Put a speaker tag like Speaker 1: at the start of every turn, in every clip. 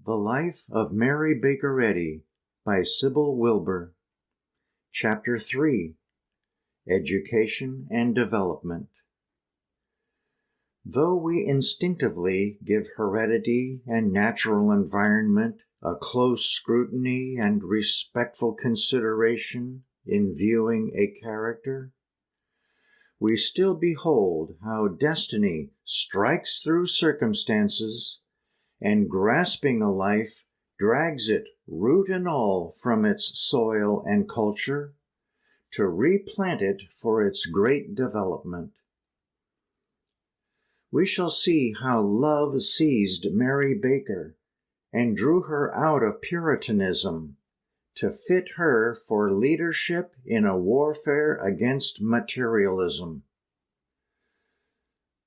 Speaker 1: The Life of Mary Baker Eddy by Sibyl Wilbur. Chapter 3. Education and Development. Though we instinctively give heredity and natural environment a close scrutiny and respectful consideration in viewing a character, we still behold how destiny strikes through circumstances and, grasping a life, drags it root and all from its soil and culture to replant it for its great development. We shall see how love seized Mary Baker and drew her out of Puritanism to fit her for leadership in a warfare against materialism.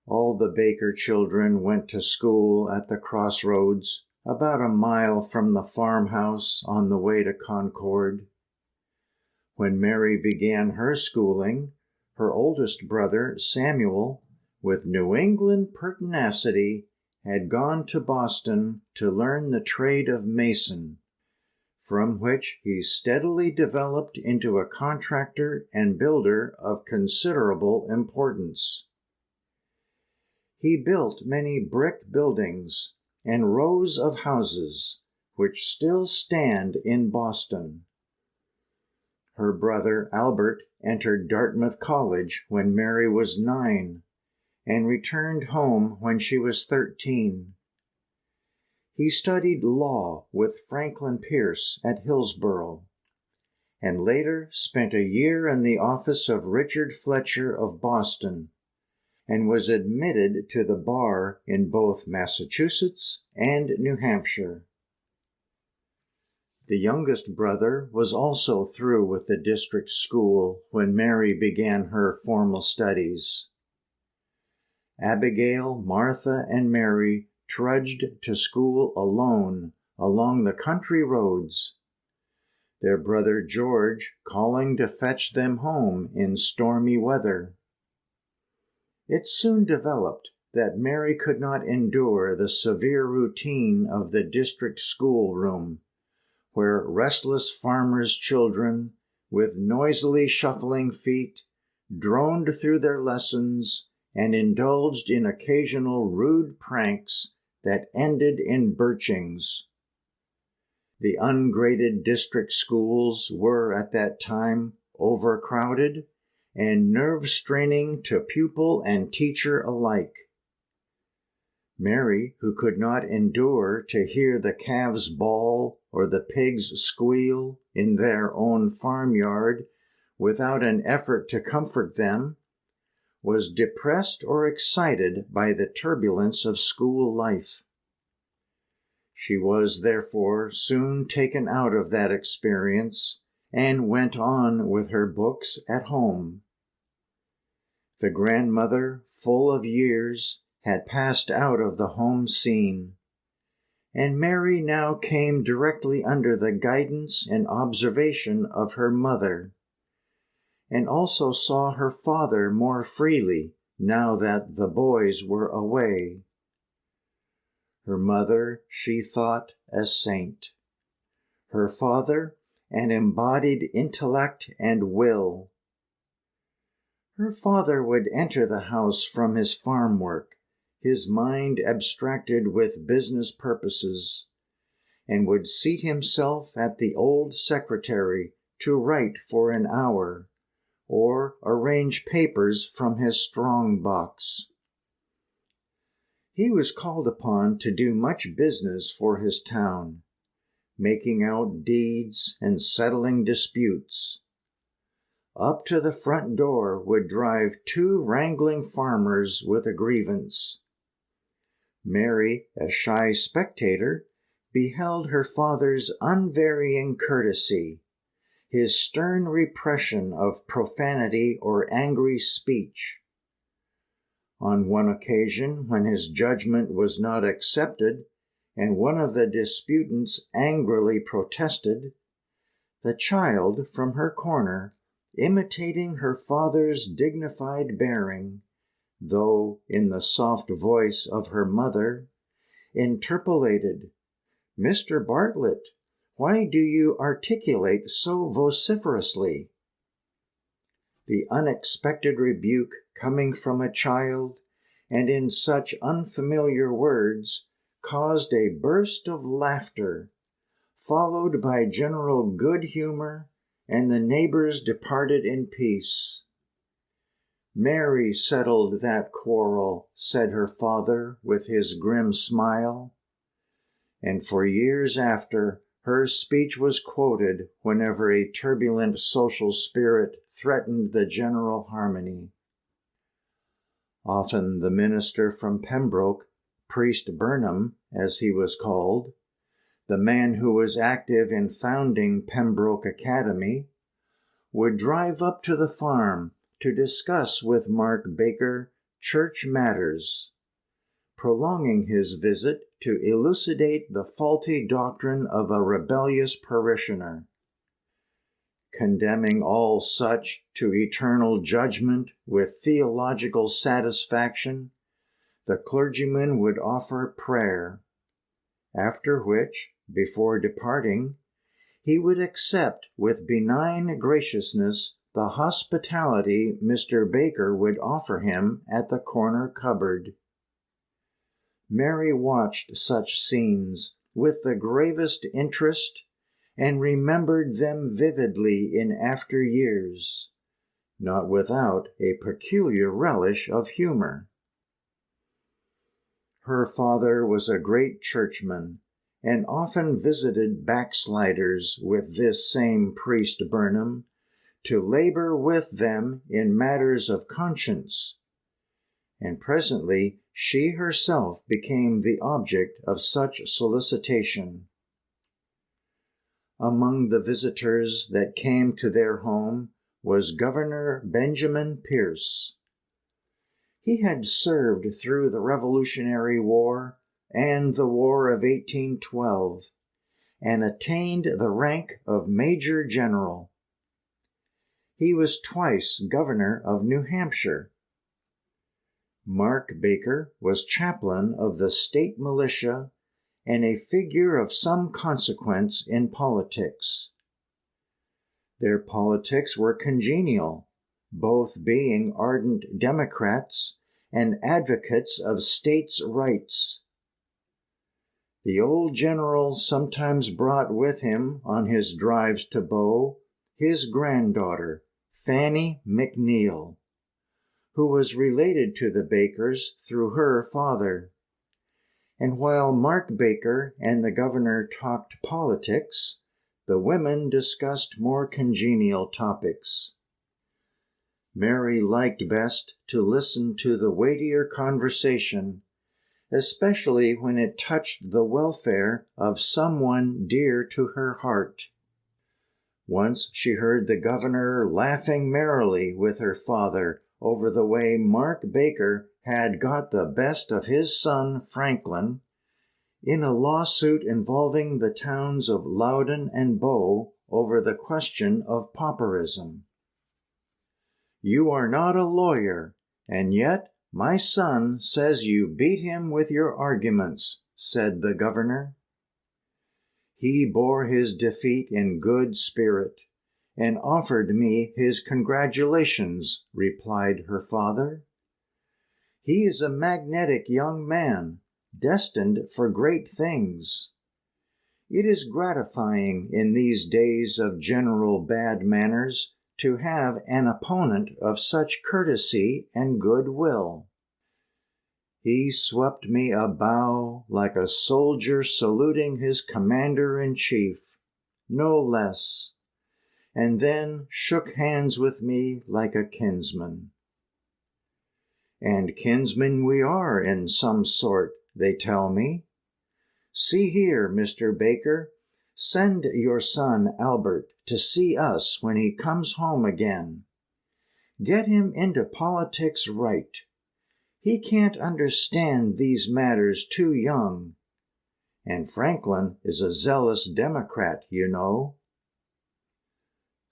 Speaker 1: All the Baker children went to school at the crossroads, about a mile from the farmhouse on the way to Concord. When Mary began her schooling, her oldest brother, Samuel, with New England pertinacity, had gone to Boston to learn the trade of mason, from which he steadily developed into a contractor and builder of considerable importance. He built many brick buildings and rows of houses, which still stand in Boston. Her brother Albert entered Dartmouth College when Mary was 9, and returned home when she was 13. He studied law with Franklin Pierce at Hillsborough, and later spent a year in the office of Richard Fletcher of Boston, and was admitted to the bar in both Massachusetts and New Hampshire. The youngest brother was also through with the district school when Mary began her formal studies. Abigail, Martha, and Mary trudged to school alone along the country roads, their brother George calling to fetch them home in stormy weather. It soon developed that Mary could not endure the severe routine of the district schoolroom, where restless farmers' children, with noisily shuffling feet, droned through their lessons and indulged in occasional rude pranks that ended in birchings. The ungraded district schools were at that time overcrowded and nerve-straining to pupil and teacher alike. Mary, who could not endure to hear the calves bawl or the pigs squeal in their own farmyard without an effort to comfort them, was depressed or excited by the turbulence of school life. She was, therefore, soon taken out of that experience and went on with her books at home. The grandmother, full of years, had passed out of the home scene, and Mary now came directly under the guidance and observation of her mother, and also saw her father more freely now that the boys were away. Her mother she thought a saint, her father an embodied intellect and will. Her father would enter the house from his farm work, his mind abstracted with business purposes, and would seat himself at the old secretary to write for an hour, or arrange papers from his strong box. He was called upon to do much business for his town, making out deeds and settling disputes. Up to the front door would drive 2 wrangling farmers with a grievance. Mary, a shy spectator, beheld her father's unvarying courtesy, his stern repression of profanity or angry speech. On one occasion, when his judgment was not accepted, and one of the disputants angrily protested, the child from her corner, imitating her father's dignified bearing, though in the soft voice of her mother, interpolated, "Mr. Bartlett, why do you articulate so vociferously?" The unexpected rebuke coming from a child, and in such unfamiliar words, caused a burst of laughter, followed by general good humor, and the neighbors departed in peace. "Mary settled that quarrel," said her father with his grim smile. And for years after, her speech was quoted whenever a turbulent social spirit threatened the general harmony. Often the minister from Pembroke, Priest Burnham, as he was called, the man who was active in founding Pembroke Academy, would drive up to the farm to discuss with Mark Baker church matters, prolonging his visit to elucidate the faulty doctrine of a rebellious parishioner. Condemning all such to eternal judgment with theological satisfaction, the clergyman would offer prayer, after which, before departing, he would accept with benign graciousness the hospitality Mr. Baker would offer him at the corner cupboard. Mary watched such scenes with the gravest interest and remembered them vividly in after years, not without a peculiar relish of humor. Her father was a great churchman, and often visited backsliders with this same Priest Burnham to labor with them in matters of conscience, and presently she herself became the object of such solicitation. Among the visitors that came to their home was Governor Benjamin Pierce. He had served through the Revolutionary War and the War of 1812, and attained the rank of Major General. He was twice governor of New Hampshire. Mark Baker was chaplain of the state militia and a figure of some consequence in politics. Their politics were congenial, both being ardent Democrats and advocates of states' rights. The old general sometimes brought with him on his drives to Bow his granddaughter, Fanny McNeil, who was related to the Bakers through her father. And while Mark Baker and the governor talked politics, the women discussed more congenial topics. Mary liked best to listen to the weightier conversation, especially when it touched the welfare of someone dear to her heart. Once she heard the governor laughing merrily with her father over the way Mark Baker had got the best of his son Franklin in a lawsuit involving the towns of Loudon and Bow over the question of pauperism. "You are not a lawyer, and yet my son says you beat him with your arguments," said the governor. "He bore his defeat in good spirit, and offered me his congratulations," replied her father. "He is a magnetic young man, destined for great things. It is gratifying in these days of general bad manners to have an opponent of such courtesy and good will. He swept me a bow like a soldier saluting his commander-in-chief, no less, and then shook hands with me like a kinsman. And kinsmen we are in some sort, they tell me. See here, Mr. Baker, send your son Albert to see us when he comes home again. Get him into politics right. He can't understand these matters too young. And Franklin is a zealous Democrat, you know."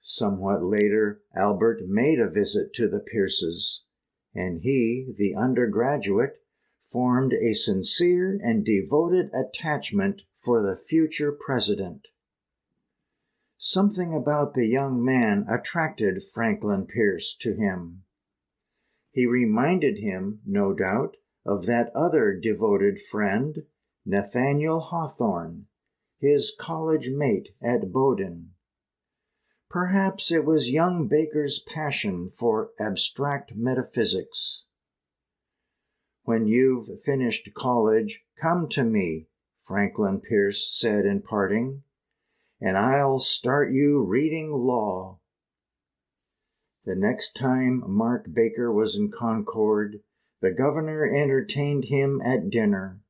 Speaker 1: Somewhat later, Albert made a visit to the Pierces, and he, the undergraduate, formed a sincere and devoted attachment for the future president. Something about the young man attracted Franklin Pierce to him. He reminded him, no doubt, of that other devoted friend, Nathaniel Hawthorne, his college mate at Bowdoin. Perhaps it was young Baker's passion for abstract metaphysics. "When you've finished college, come to me," Franklin Pierce said in parting, "and I'll start you reading law." The next time Mark Baker was in Concord, the governor entertained him at dinner.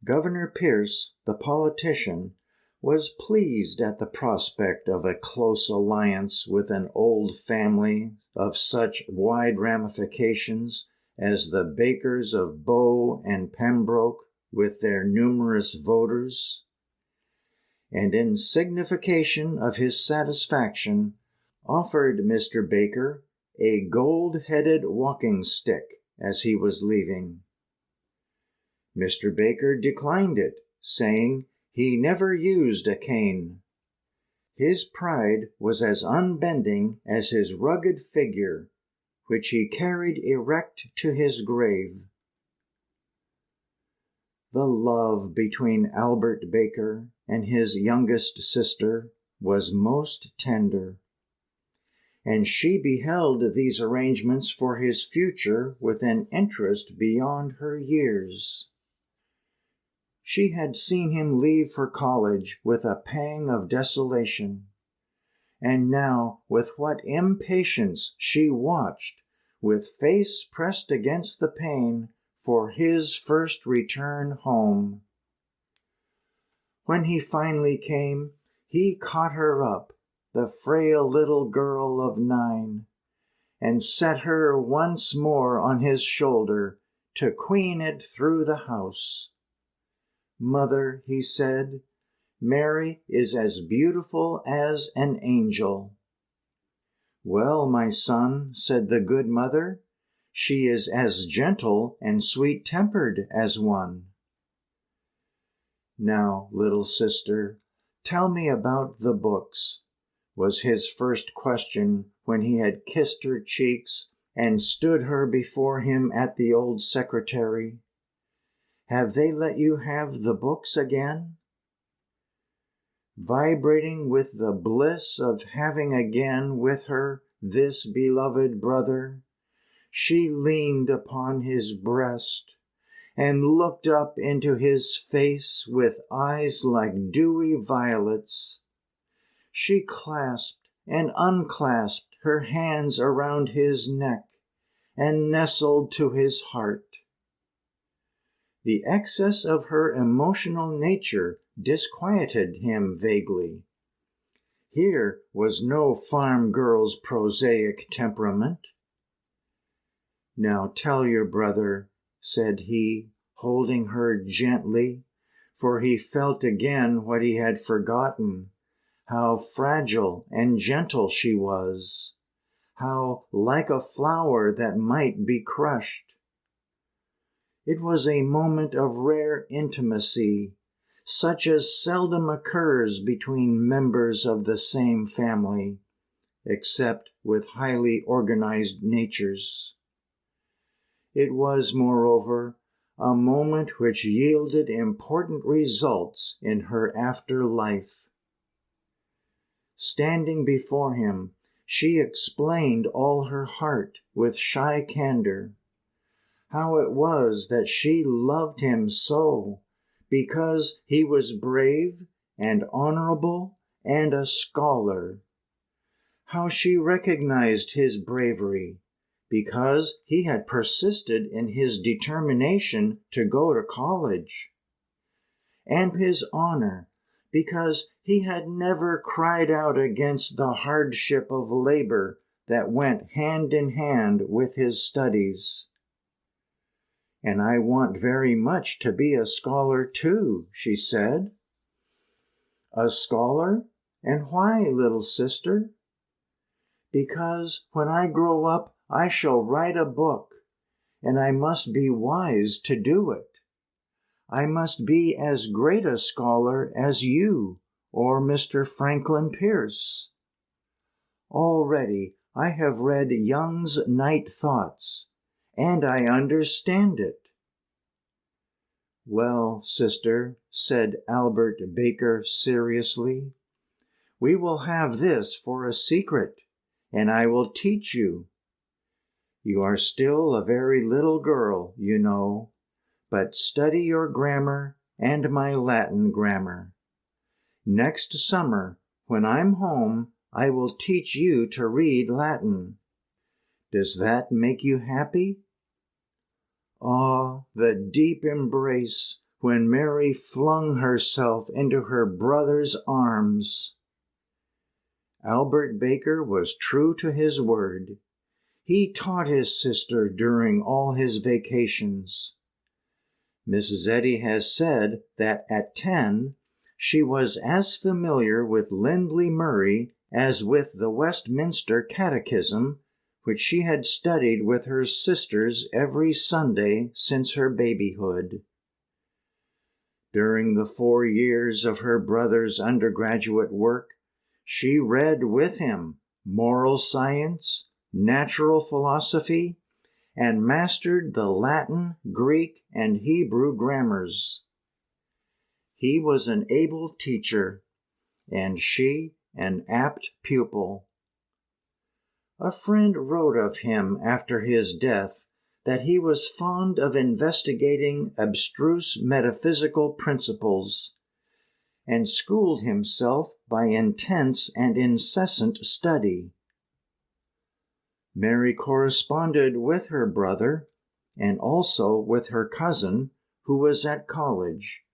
Speaker 1: Governor Pierce, the politician, was pleased at the prospect of a close alliance with an old family of such wide ramifications as the Bakers of Bow and Pembroke with their numerous voters. And in signification of his satisfaction, offered Mr. Baker a gold-headed walking stick as he was leaving. Mr. Baker declined it, saying he never used a cane. His pride was as unbending as his rugged figure, which he carried erect to his grave. The love between Albert Baker and his youngest sister was most tender, and she beheld these arrangements for his future with an interest beyond her years. She had seen him leave for college with a pang of desolation, and now with what impatience she watched, with face pressed against the pane, for his first return home. When he finally came, he caught her up, the frail little girl of 9, and set her once more on his shoulder to queen it through the house. "Mother," he said, "Mary is as beautiful as an angel." "Well, my son," said the good mother, "she is as gentle and sweet-tempered as one." "Now, little sister, tell me about the books," was his first question when he had kissed her cheeks and stood her before him at the old secretary. "Have they let you have the books again?" Vibrating with the bliss of having again with her this beloved brother, she leaned upon his breast and looked up into his face with eyes like dewy violets. She clasped and unclasped her hands around his neck and nestled to his heart. The excess of her emotional nature disquieted him vaguely. Here was no farm girl's prosaic temperament. "Now tell your brother," said he, holding her gently, for he felt again what he had forgotten, how fragile and gentle she was, how like a flower that might be crushed. It was a moment of rare intimacy, such as seldom occurs between members of the same family, except with highly organized natures. It was, moreover, a moment which yielded important results in her after life. Standing before him, she explained all her heart with shy candor, how it was that she loved him so, because he was brave and honorable and a scholar. How she recognized his bravery, because he had persisted in his determination to go to college, and his honor, because he had never cried out against the hardship of labor that went hand in hand with his studies. "And I want very much to be a scholar too," she said. "A scholar? And why, little sister?" "Because when I grow up I shall write a book, and I must be wise to do it. I must be as great a scholar as you or Mr. Franklin Pierce. Already I have read Young's Night Thoughts, and I understand it." "Well, sister," said Albert Baker seriously, "we will have this for a secret, and I will teach you. You are still a very little girl, you know, but study your grammar and my Latin grammar. Next summer, when I'm home, I will teach you to read Latin. Does that make you happy?" Ah, the deep embrace when Mary flung herself into her brother's arms. Albert Baker was true to his word. He taught his sister during all his vacations. Mrs. Eddy has said that at 10, she was as familiar with Lindley Murray as with the Westminster Catechism, which she had studied with her sisters every Sunday since her babyhood. During the 4 years of her brother's undergraduate work, she read with him moral science, natural philosophy, and mastered the Latin, Greek, and Hebrew grammars. He was an able teacher, and she an apt pupil. A friend wrote of him after his death that he was fond of investigating abstruse metaphysical principles, and schooled himself by intense and incessant study. Mary corresponded with her brother and also with her cousin, who was at college,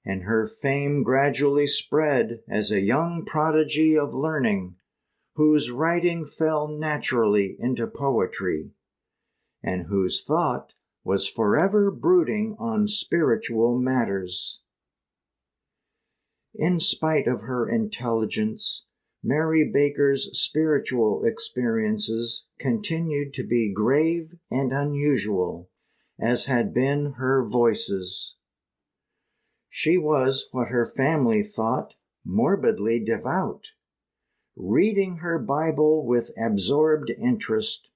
Speaker 1: and her fame gradually spread as a young prodigy of learning, whose writing fell naturally into poetry, and whose thought was forever brooding on spiritual matters. In spite of her intelligence, Mary Baker's spiritual experiences continued to be grave and unusual, as had been her voices. She was what her family thought morbidly devout, reading her Bible with absorbed interest,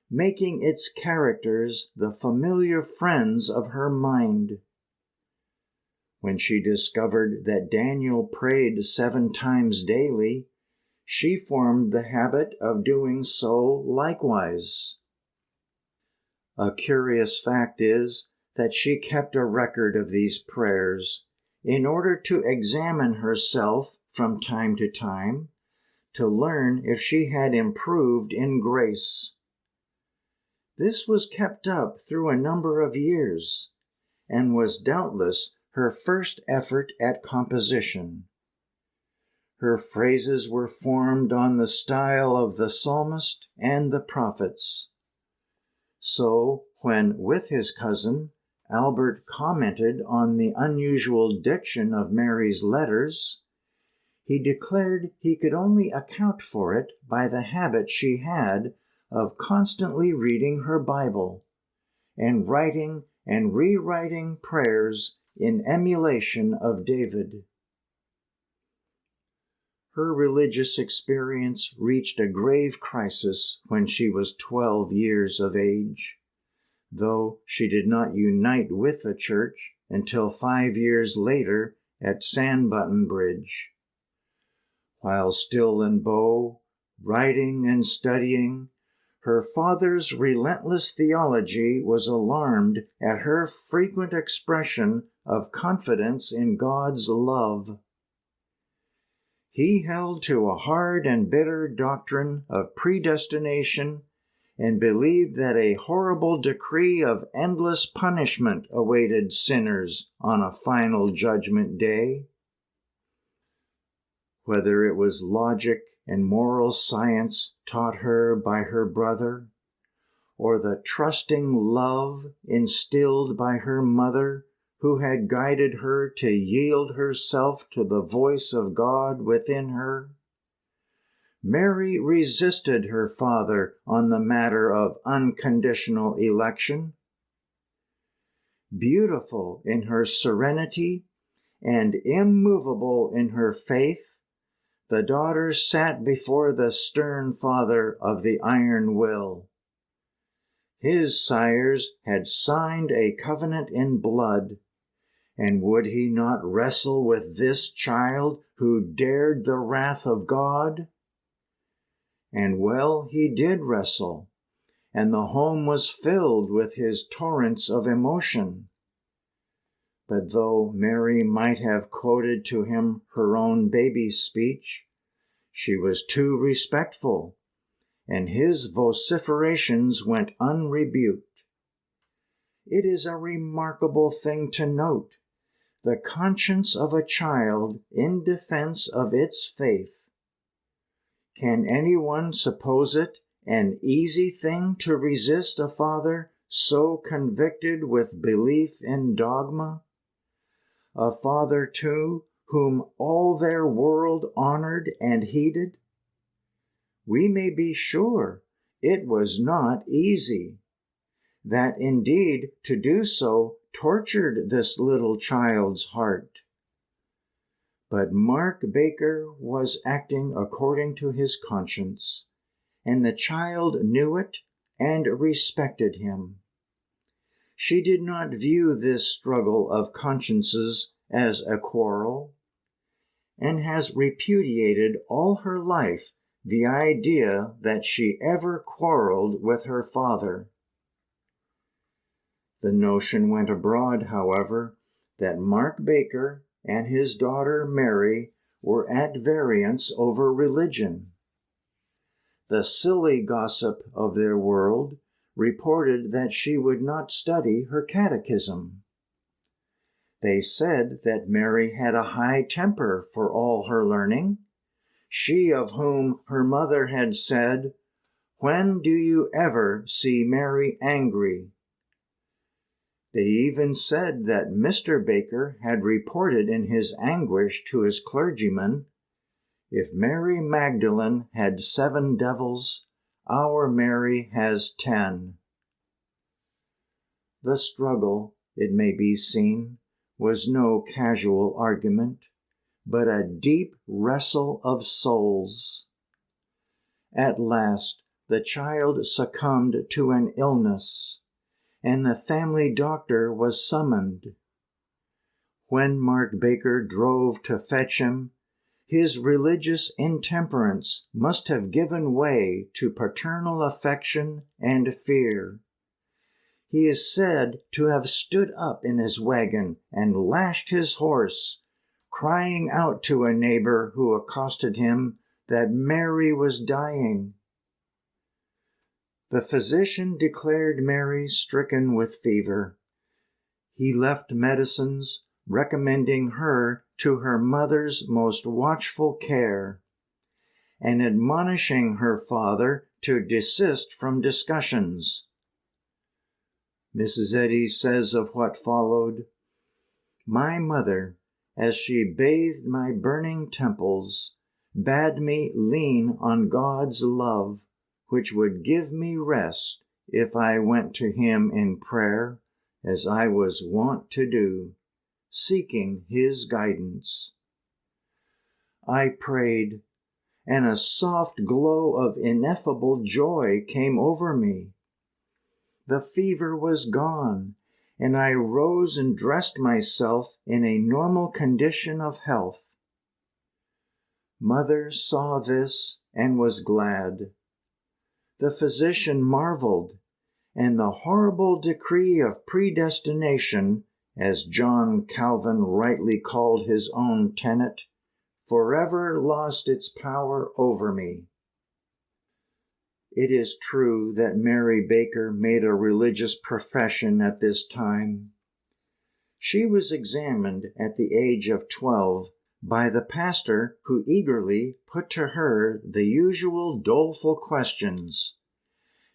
Speaker 1: making its characters the familiar friends of her mind. When she discovered that Daniel prayed 7 times daily, she formed the habit of doing so likewise. A curious fact is that she kept a record of these prayers in order to examine herself from time to time, to learn if she had improved in grace. This was kept up through a number of years, and was doubtless her first effort at composition. Her phrases were formed on the style of the psalmist and the prophets. So, when with his cousin, Albert commented on the unusual diction of Mary's letters, he declared he could only account for it by the habit she had of constantly reading her Bible, and writing and rewriting prayers in emulation of David. Her religious experience reached a grave crisis when she was 12 years of age, though she did not unite with the church until 5 years later at Sandbutton Bridge. While still in Bow, writing and studying, her father's relentless theology was alarmed at her frequent expression of confidence in God's love. He held to a hard and bitter doctrine of predestination and believed that a horrible decree of endless punishment awaited sinners on a final judgment day. Whether it was logic and moral science taught her by her brother, or the trusting love instilled by her mother, who had guided her to yield herself to the voice of God within her, Mary resisted her father on the matter of unconditional election. Beautiful in her serenity and immovable in her faith, the daughter sat before the stern father of the iron will. His sires had signed a covenant in blood, and would he not wrestle with this child who dared the wrath of God? And well, he did wrestle, and the home was filled with his torrents of emotion. But though Mary might have quoted to him her own baby's speech, she was too respectful, and his vociferations went unrebuked. It is a remarkable thing to note, the conscience of a child in defense of its faith. Can anyone suppose it an easy thing to resist a father so convicted with belief in dogma? A father, too, whom all their world honored and heeded? We may be sure it was not easy, that indeed to do so tortured this little child's heart. But Mark Baker was acting according to his conscience, and the child knew it and respected him. She did not view this struggle of consciences as a quarrel, and has repudiated all her life the idea that she ever quarreled with her father. The notion went abroad, however, that Mark Baker and his daughter Mary were at variance over religion. The silly gossip of their world reported that she would not study her catechism. They said that Mary had a high temper for all her learning, she of whom her mother had said, "When do you ever see Mary angry?" They even said that Mr. Baker had reported in his anguish to his clergyman, "If Mary Magdalene had 7 devils, our Mary has 10. The struggle, it may be seen, was no casual argument, but a deep wrestle of souls. At last, the child succumbed to an illness, and the family doctor was summoned. When Mark Baker drove to fetch him, his religious intemperance must have given way to paternal affection and fear. He is said to have stood up in his wagon and lashed his horse, crying out to a neighbor who accosted him that Mary was dying. The physician declared Mary stricken with fever. He left medicines, recommending her to her mother's most watchful care, and admonishing her father to desist from discussions. Mrs. Eddy says of what followed, "My mother, as she bathed my burning temples, bade me lean on God's love, which would give me rest if I went to him in prayer, as I was wont to do, seeking his guidance. I prayed, and a soft glow of ineffable joy came over me. The fever was gone, and I rose and dressed myself in a normal condition of health. Mother saw this and was glad. The physician marveled, and the horrible decree of predestination, as John Calvin rightly called his own tenet, forever lost its power over me." It is true that Mary Baker made a religious profession at this time. She was examined at the age of 12 by the pastor, who eagerly put to her the usual doleful questions,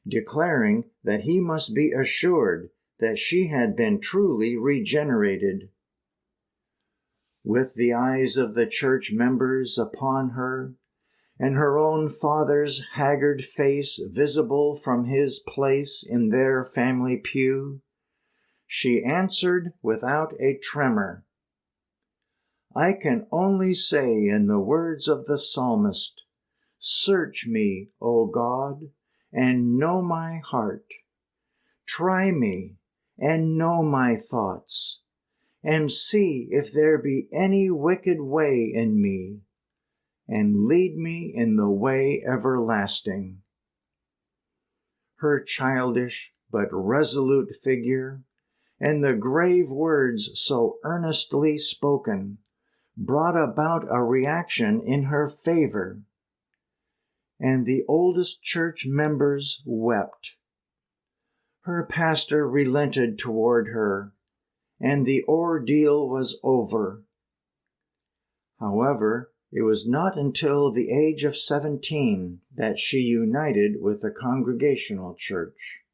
Speaker 1: declaring that he must be assured that she had been truly regenerated. With the eyes of the church members upon her, and her own father's haggard face visible from his place in their family pew, she answered without a tremor, "I can only say in the words of the psalmist, 'Search me, O God, and know my heart. Try me and know my thoughts, and see if there be any wicked way in me, and lead me in the way everlasting.'" Her childish but resolute figure, and the grave words so earnestly spoken, brought about a reaction in her favor, and the oldest church members wept. Her pastor relented toward her, and the ordeal was over. However, it was not until the age of 17 that she united with the Congregational Church.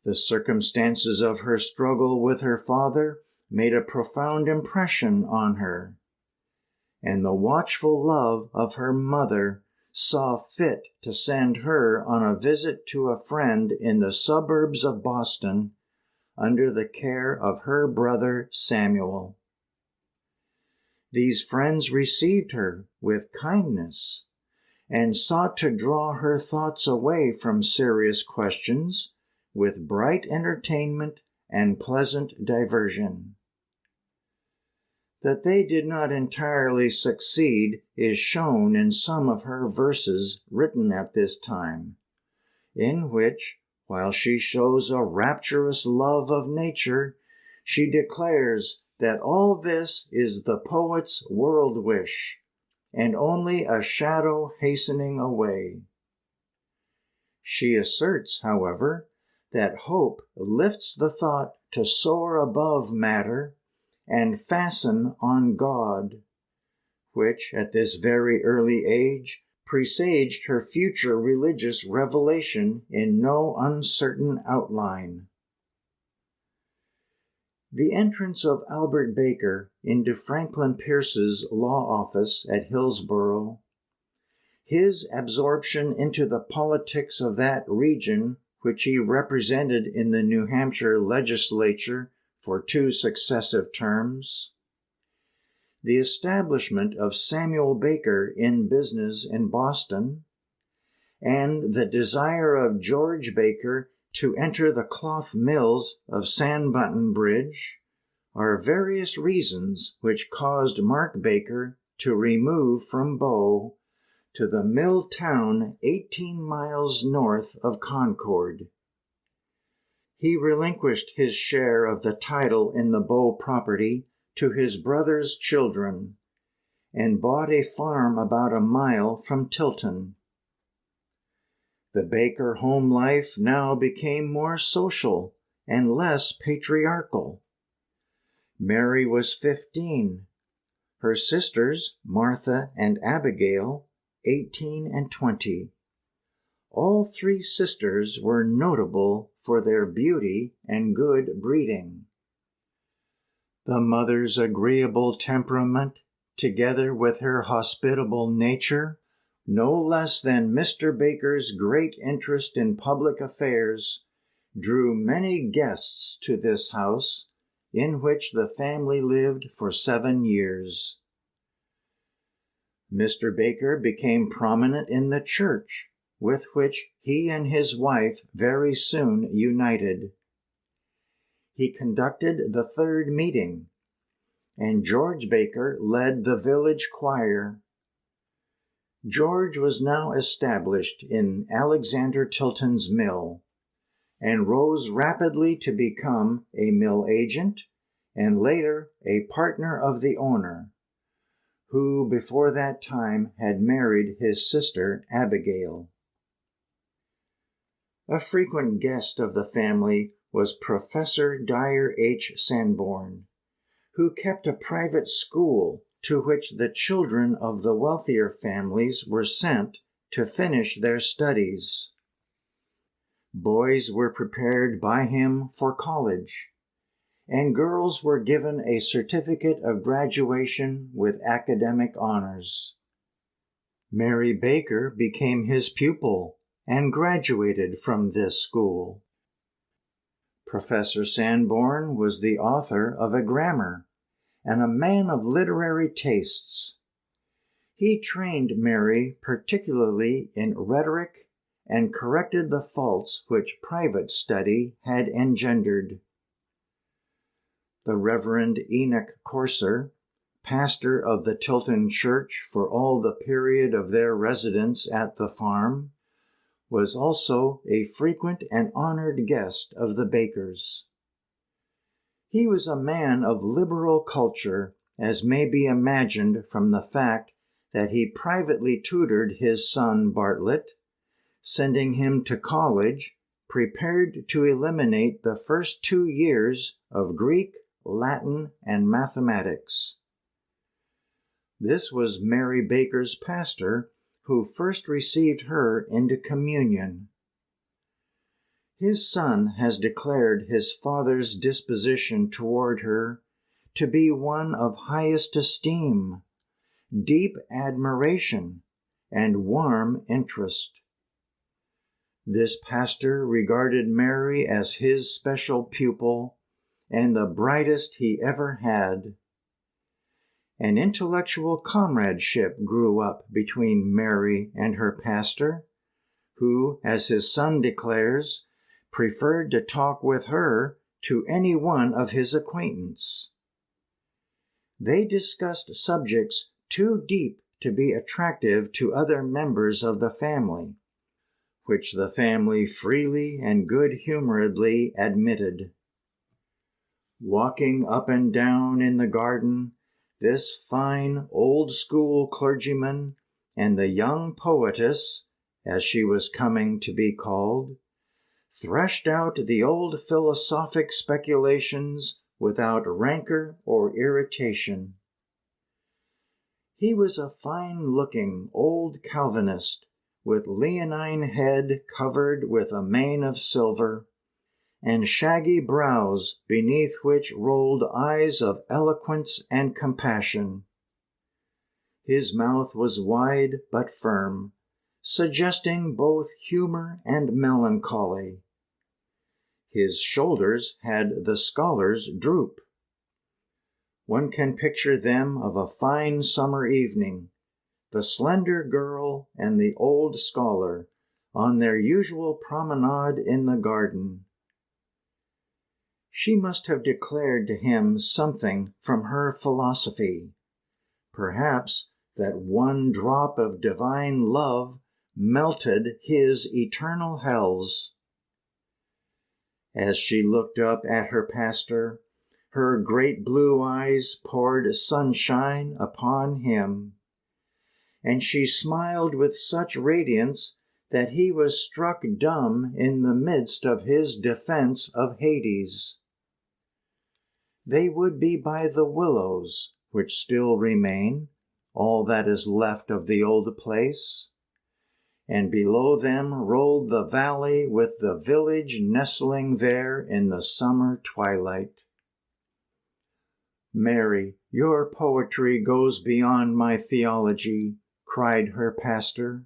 Speaker 1: The circumstances of her struggle with her father made a profound impression on her, and the watchful love of her mother saw fit to send her on a visit to a friend in the suburbs of Boston under the care of her brother Samuel. These friends received her with kindness and sought to draw her thoughts away from serious questions with bright entertainment and pleasant diversion. That they did not entirely succeed is shown in some of her verses written at this time, in which, while she shows a rapturous love of nature, she declares that all this is the poet's world wish, and only a shadow hastening away. She asserts, however, that hope lifts the thought to soar above matter and fasten on God, which at this very early age presaged her future religious revelation in no uncertain outline. The entrance of Albert Baker into Franklin Pierce's law office at Hillsborough, his absorption into the politics of that region which he represented in the New Hampshire legislature for 2 successive terms, the establishment of Samuel Baker in business in Boston, and the desire of George Baker to enter the cloth mills of Sandbutton Bridge are various reasons which caused Mark Baker to remove from Bow to the mill town 18 miles north of Concord. He relinquished his share of the title in the Bow property to his brother's children and bought a farm about a mile from Tilton. The Baker home life now became more social and less patriarchal. Mary was 15, her sisters, Martha and Abigail, 18 and 20. All 3 sisters were notable for their beauty and good breeding. The mother's agreeable temperament, together with her hospitable nature, no less than Mr. Baker's great interest in public affairs, drew many guests to this house, in which the family lived for 7 years. Mr. Baker became prominent in the church, with which he and his wife very soon united. He conducted the 3rd meeting, and George Baker led the village choir. George was now established in Alexander Tilton's mill, and rose rapidly to become a mill agent and later a partner of the owner, who before that time had married his sister Abigail. A frequent guest of the family was Professor Dyer H. Sanborn, who kept a private school to which the children of the wealthier families were sent to finish their studies. Boys were prepared by him for college, and girls were given a certificate of graduation with academic honors. Mary Baker became his pupil and graduated from this school. Professor Sanborn was the author of a grammar and a man of literary tastes. He trained Mary particularly in rhetoric and corrected the faults which private study had engendered. The Reverend Enoch Corser, pastor of the Tilton Church for all the period of their residence at the farm, was also a frequent and honored guest of the Bakers. He was a man of liberal culture, as may be imagined from the fact that he privately tutored his son Bartlett, sending him to college, prepared to eliminate the first 2 years of Greek, Latin, and mathematics. This was Mary Baker's pastor, who first received her into communion. His son has declared his father's disposition toward her to be one of highest esteem, deep admiration, and warm interest. This pastor regarded Mary as his special pupil and the brightest he ever had. An intellectual comradeship grew up between Mary and her pastor, who, as his son declares, preferred to talk with her to any one of his acquaintance. They discussed subjects too deep to be attractive to other members of the family, which the family freely and good-humoredly admitted. Walking up and down in the garden, this fine old-school clergyman and the young poetess, as she was coming to be called, threshed out the old philosophic speculations without rancor or irritation. He was a fine-looking old Calvinist, with leonine head covered with a mane of silver, and shaggy brows beneath which rolled eyes of eloquence and compassion. His mouth was wide but firm, suggesting both humor and melancholy. His shoulders had the scholar's droop. One can picture them of a fine summer evening, the slender girl and the old scholar on their usual promenade in the garden. She must have declared to him something from her philosophy, perhaps that one drop of divine love melted his eternal hells. As she looked up at her pastor, her great blue eyes poured sunshine upon him, and she smiled with such radiance that he was struck dumb in the midst of his defense of Hades. They would be by the willows, which still remain, all that is left of the old place, and below them rolled the valley with the village nestling there in the summer twilight. "Mary, your poetry goes beyond my theology," cried her pastor.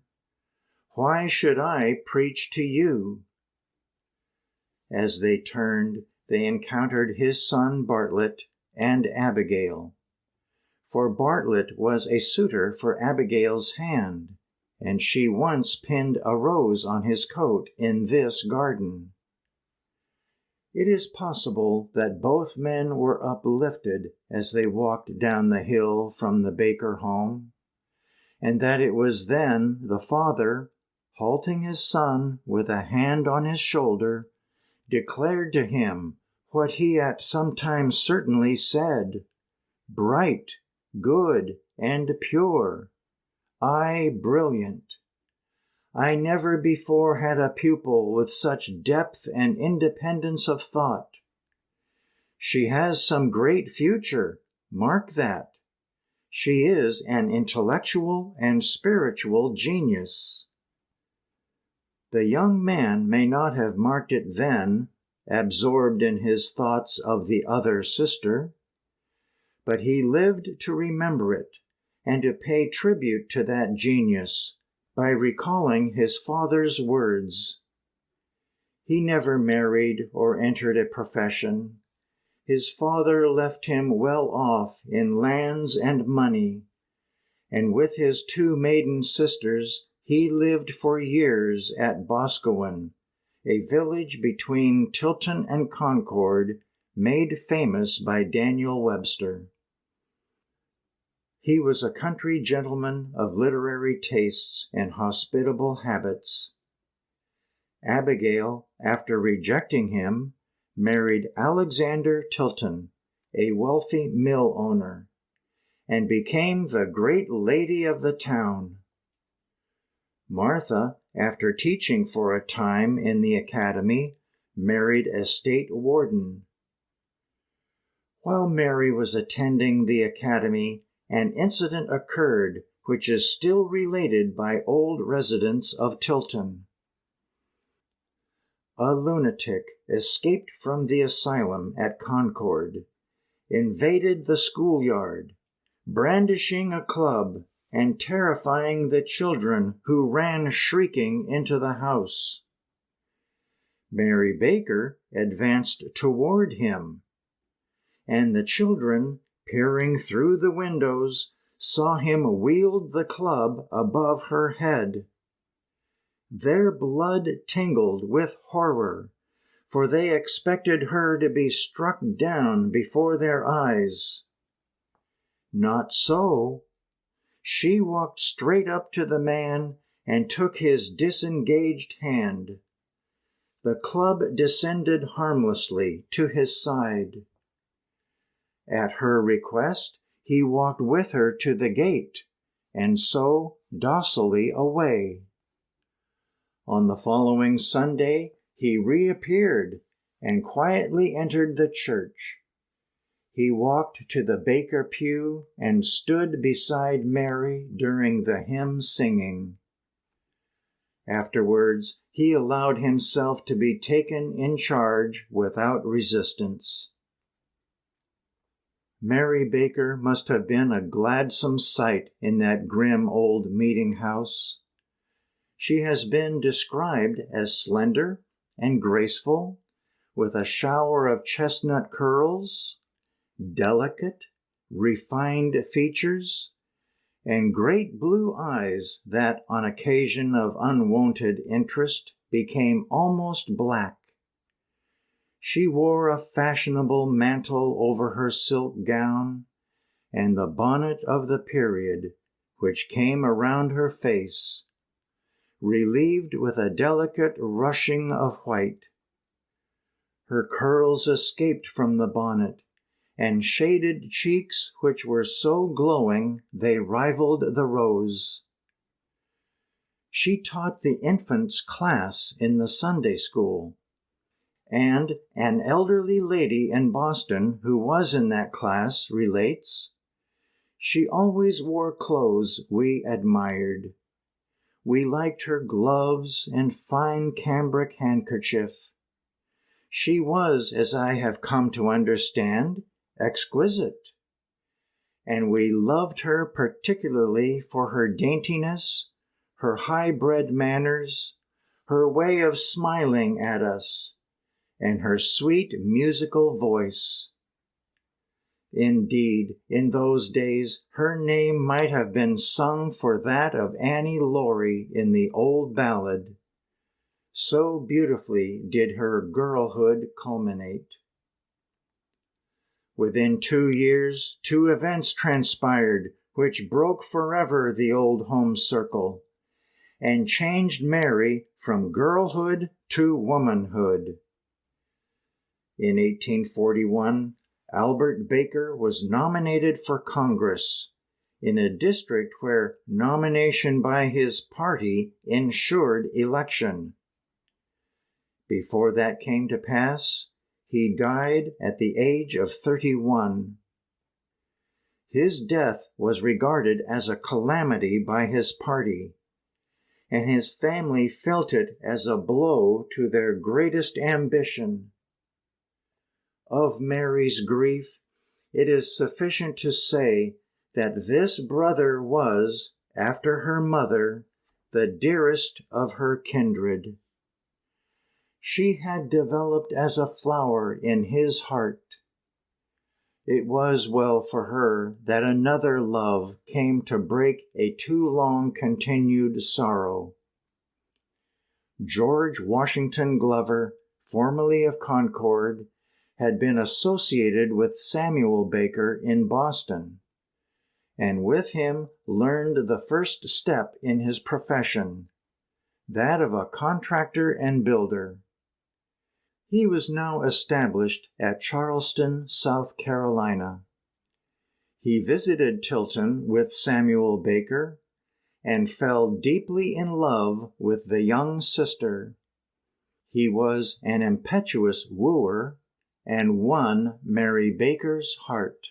Speaker 1: "Why should I preach to you?" As they turned, they encountered his son Bartlett and Abigail. For Bartlett was a suitor for Abigail's hand, and she once pinned a rose on his coat in this garden. It is possible that both men were uplifted as they walked down the hill from the Baker home, and that it was then the father, halting his son with a hand on his shoulder, declared to him what he at some time certainly said: "Bright, good, and pure, aye, brilliant. I never before had a pupil with such depth and independence of thought. She has some great future, mark that. She is an intellectual and spiritual genius." The young man may not have marked it then, absorbed in his thoughts of the other sister, but he lived to remember it, and to pay tribute to that genius by recalling his father's words. He never married or entered a profession. His father left him well off in lands and money, and with his 2 maiden sisters he lived for years at Boscawen, a village between Tilton and Concord, made famous by Daniel Webster. He was a country gentleman of literary tastes and hospitable habits. Abigail, after rejecting him, married Alexander Tilton, a wealthy mill owner, and became the great lady of the town. Martha, after teaching for a time in the academy, married a state warden. While Mary was attending the academy, an incident occurred which is still related by old residents of Tilton. A lunatic escaped from the asylum at Concord, invaded the schoolyard, brandishing a club and terrifying the children who ran shrieking into the house. Mary Baker advanced toward him, and the children, peering through the windows, saw him wield the club above her head. Their blood tingled with horror, for they expected her to be struck down before their eyes. Not so. She walked straight up to the man and took his disengaged hand. The club descended harmlessly to his side. At her request, he walked with her to the gate, and so docilely away. On the following Sunday, he reappeared and quietly entered the church. He walked to the Baker pew and stood beside Mary during the hymn singing. Afterwards, he allowed himself to be taken in charge without resistance. Mary Baker must have been a gladsome sight in that grim old meeting house. She has been described as slender and graceful, with a shower of chestnut curls, delicate, refined features, and great blue eyes that, on occasion of unwonted interest, became almost black. She wore a fashionable mantle over her silk gown, and the bonnet of the period, which came around her face, relieved with a delicate ruching of white. Her curls escaped from the bonnet, and shaded cheeks which were so glowing they rivaled the rose. She taught the infants' class in the Sunday school, and an elderly lady in Boston who was in that class relates, "She always wore clothes we admired. We liked her gloves and fine cambric handkerchief. She was, as I have come to understand, exquisite, and we loved her particularly for her daintiness, her high-bred manners, her way of smiling at us, and her sweet musical voice. Indeed, in those days her name might have been sung for that of Annie Laurie in the old ballad. So beautifully did her girlhood culminate." Within 2 years, 2 events transpired which broke forever the old home circle and changed Mary from girlhood to womanhood. In 1841, Albert Baker was nominated for Congress in a district where nomination by his party ensured election. Before that came to pass, he died at the age of 31. His death was regarded as a calamity by his party, and his family felt it as a blow to their greatest ambition. Of Mary's grief, it is sufficient to say that this brother was, after her mother, the dearest of her kindred. She had developed as a flower in his heart. It was well for her that another love came to break a too long continued sorrow. George Washington Glover, formerly of Concord, had been associated with Samuel Baker in Boston, and with him learned the first step in his profession, that of a contractor and builder. He was now established at Charleston, South Carolina. He visited Tilton with Samuel Baker and fell deeply in love with the young sister. He was an impetuous wooer and won Mary Baker's heart.